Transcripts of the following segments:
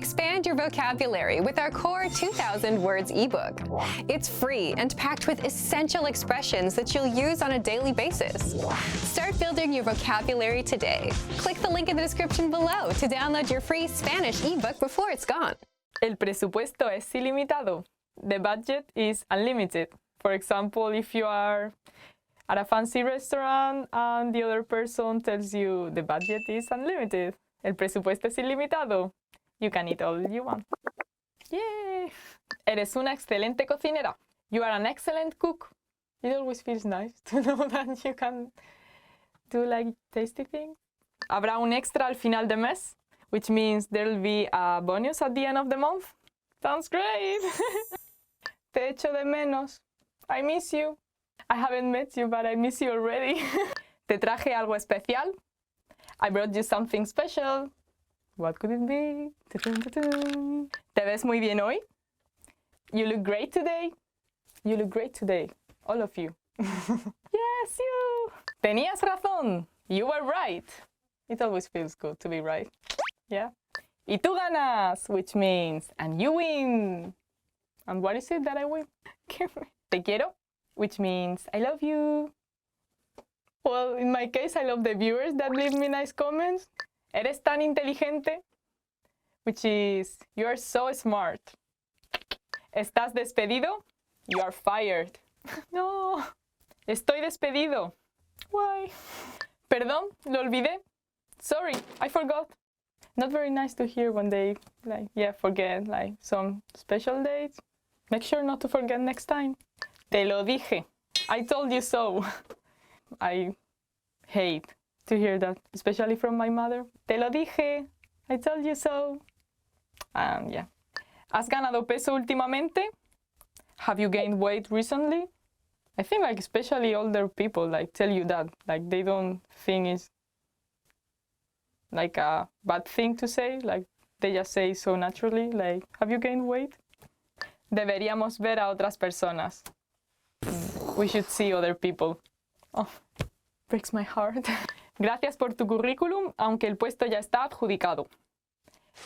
Expand your vocabulary with our core 2,000 words ebook. It's free and packed with essential expressions that you'll use on a daily basis. Start building your vocabulary today. Click the link in the description below to download your free Spanish ebook before it's gone. El presupuesto es ilimitado. The budget is unlimited. For example, if you are at a fancy restaurant and the other person tells you the budget is unlimited. El presupuesto es ilimitado. You can eat all you want. Yay! Eres una excelente cocinera. You are an excellent cook. It always feels nice to know that you can do like tasty things. Habrá un extra al final de mes, which means there'll be a bonus at the end of the month. Sounds great! Te echo de menos. I miss you. I haven't met you, but I miss you already. Te traje algo especial. I brought you something special. What could it be? Te ves muy bien hoy. You look great today. You look great today. All of you. Yes, you. Tenías razón. You were right. It always feels good to be right. Yeah. Y tú ganas, which means, and you win. And what is it that I win? Te quiero, which means I love you. Well, in my case, I love the viewers that leave me nice comments. Eres tan inteligente, which is you are so smart. ¿Estás despedido? You are fired. No. Estoy despedido. Why? Perdón, lo olvidé. Sorry, I forgot. Not very nice to hear when they forget some special dates. Make sure not to forget next time. Te lo dije. I told you so. I hate to hear that, especially from my mother. Te lo dije. I told you so. Yeah. ¿Has ganado peso últimamente? Have you gained weight recently? I think especially older people tell you that. They don't think it's a bad thing to say. They just say so naturally. Have you gained weight? Deberíamos ver a otras personas. We should see other people. Oh, breaks my heart. Gracias por tu currículum, aunque el puesto ya está adjudicado.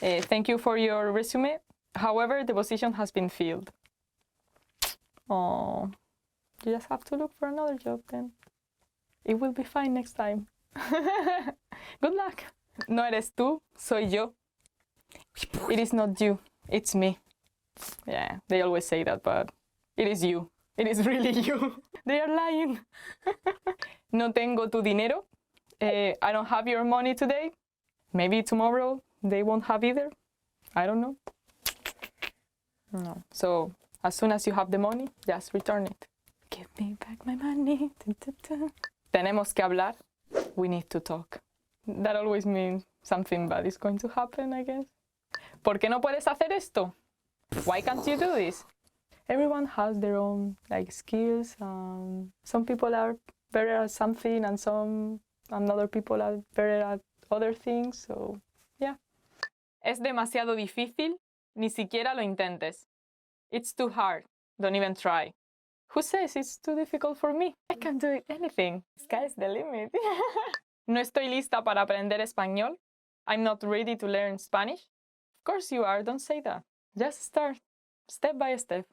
Thank you for your resume. However, the position has been filled. Oh, you just have to look for another job then. It will be fine next time. Good luck. No eres tú, soy yo. It is not you, it's me. Yeah, they always say that, but it is you. It is really you. They are lying. No tengo tu dinero. I don't have your money today. Maybe tomorrow they won't have either. I don't know. No. So as soon as you have the money, just return it. Give me back my money. Tenemos que hablar. We need to talk. That always means something bad is going to happen, I guess. ¿Por qué no puedes hacer esto? Why can't you do this? Everyone has their own skills. Some people are better at something and other people are better at other things. So, yeah. Es demasiado difícil. Ni siquiera lo intentes. It's too hard. Don't even try. Who says it's too difficult for me? I can do anything. Sky's the limit. No estoy lista para aprender español. I'm not ready to learn Spanish. Of course you are. Don't say that. Just start, step by step,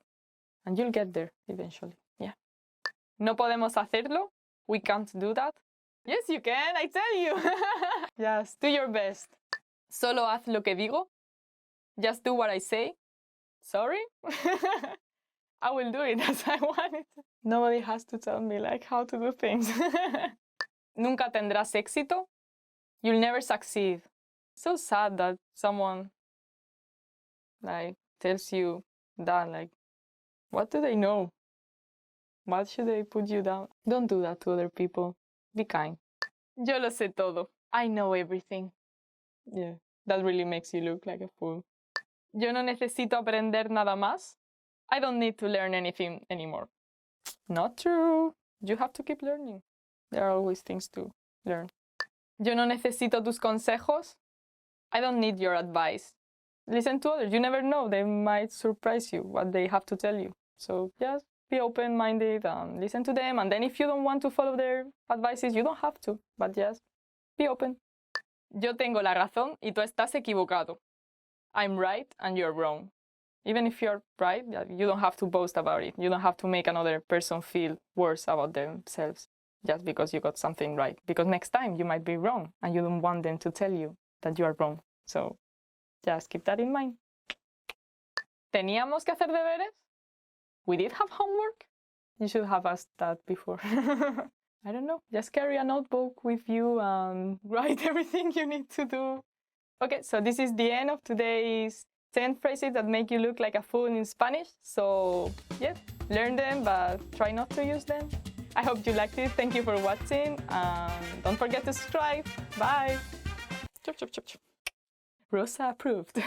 and you'll get there eventually. Yeah. No podemos hacerlo. We can't do that. Yes, you can. I tell you. Just do your best. Solo haz lo que digo. Just do what I say. Sorry? I will do it as I want it. Nobody has to tell me how to do things. Nunca tendrás éxito. You'll never succeed. So sad that someone tells you that. What do they know? Why should they put you down? Don't do that to other people. Be kind. Yo lo sé todo. I know everything. Yeah, that really makes you look like a fool. Yo no necesito aprender nada más. I don't need to learn anything anymore. Not true. You have to keep learning. There are always things to learn. Yo no necesito tus consejos. I don't need your advice. Listen to others. You never know. They might surprise you what they have to tell you. So just be open-minded and listen to them. And then if you don't want to follow their advices, you don't have to. But just be open. Yo tengo la razón y tú estás equivocado. I'm right and you're wrong. Even if you're right, you don't have to boast about it. You don't have to make another person feel worse about themselves just because you got something right. Because next time you might be wrong and you don't want them to tell you that you are wrong. So just keep that in mind. ¿Teníamos que hacer deberes? We did have homework? You should have asked that before. I don't know. Just carry a notebook with you and write everything you need to do. Okay, so this is the end of today's 10 phrases that make you look like a fool in Spanish. So, yeah, learn them, but try not to use them. I hope you liked it. Thank you for watching. Don't forget to subscribe. Bye. Rosa approved.